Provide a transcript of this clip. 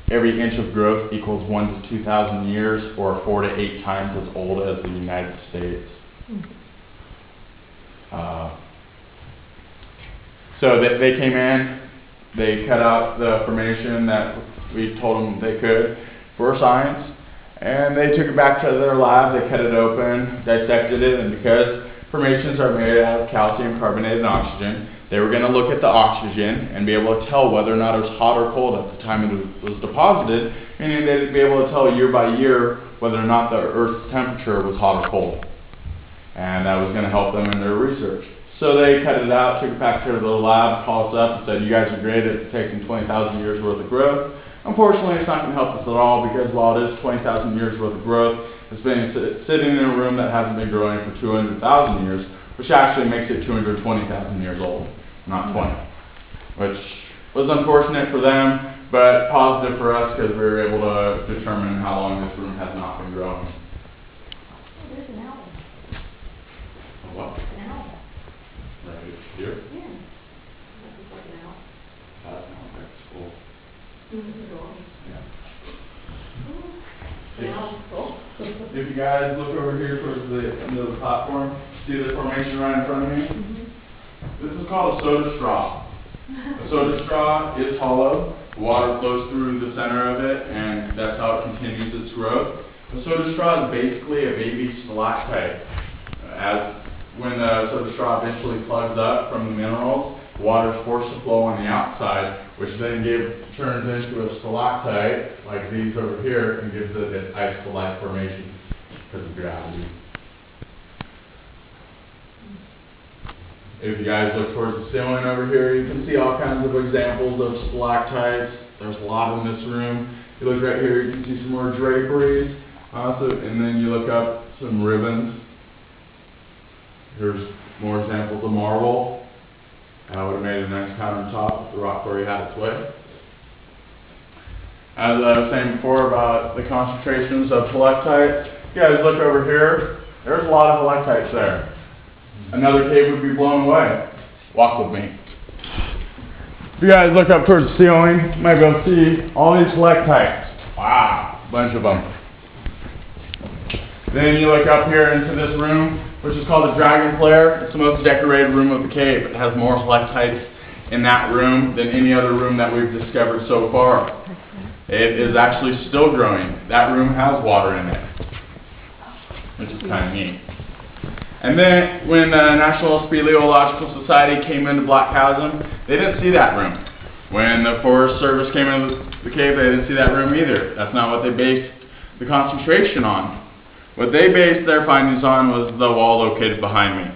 every inch of growth equals 1 to 2,000 years, or 4 to 8 times as old as the United States. So they came in, they cut out the formation that we told them they could for science, and they took it back to their lab. They cut it open, dissected it, and because formations are made out of calcium carbonate and oxygen, they were going to look at the oxygen and be able to tell whether or not it was hot or cold at the time it was deposited, meaning they'd be able to tell year by year whether or not the Earth's temperature was hot or cold. And that was going to help them in their research. So they cut it out, took it back to the lab, called us up and said, you guys are great at detecting 20,000 years worth of growth. Unfortunately, it's not going to help us at all, because while it is 20,000 years worth of growth, it's been sitting in a room that hasn't been growing for 200,000 years, which actually makes it 220,000 years old, not 20. Which was unfortunate for them, but positive for us, because we were able to determine how long this room has not been growing. Oh, there's an owl. A what? An owl. Right here? Yeah. That looks like an owl. That's not very cool. Yeah. An owl's cool. If you guys look over here towards the end of the platform, see the formation right in front of me? This is called a soda straw. A soda straw is hollow. The water flows through the center of it, and that's how it continues its growth. A soda straw is basically a baby stalactite. When the soda straw eventually plugs up from the minerals, water is forced to flow on the outside, which then turns into a stalactite, like these over here, and gives it an ice-to-light formation because of gravity. If you guys look towards the ceiling over here, you can see all kinds of examples of stalactites. There's a lot in this room. You look right here, you can see some more draperies, and then you look up some ribbons. Here's more examples of marble. I would have made a nice countertop if the rock quarry had its way. As I was saying before about the concentrations of helictites, you guys look over here, there's a lot of helictites there. Another cave would be blown away. Walk with me. If you guys look up towards the ceiling, you might be able to see all these helictites. Wow, a bunch of them. Then you look up here into this room, which is called the Dragon Flare. It's the most decorated room of the cave. It has more helictites in that room than any other room that we've discovered so far. It is actually still growing. That room has water in it, which is kind of neat. And then when the National Speleological Society came into Black Chasm, they didn't see that room. When the Forest Service came into the cave, they didn't see that room either. That's not what they based the concentration on. What they based their findings on was the wall located behind me.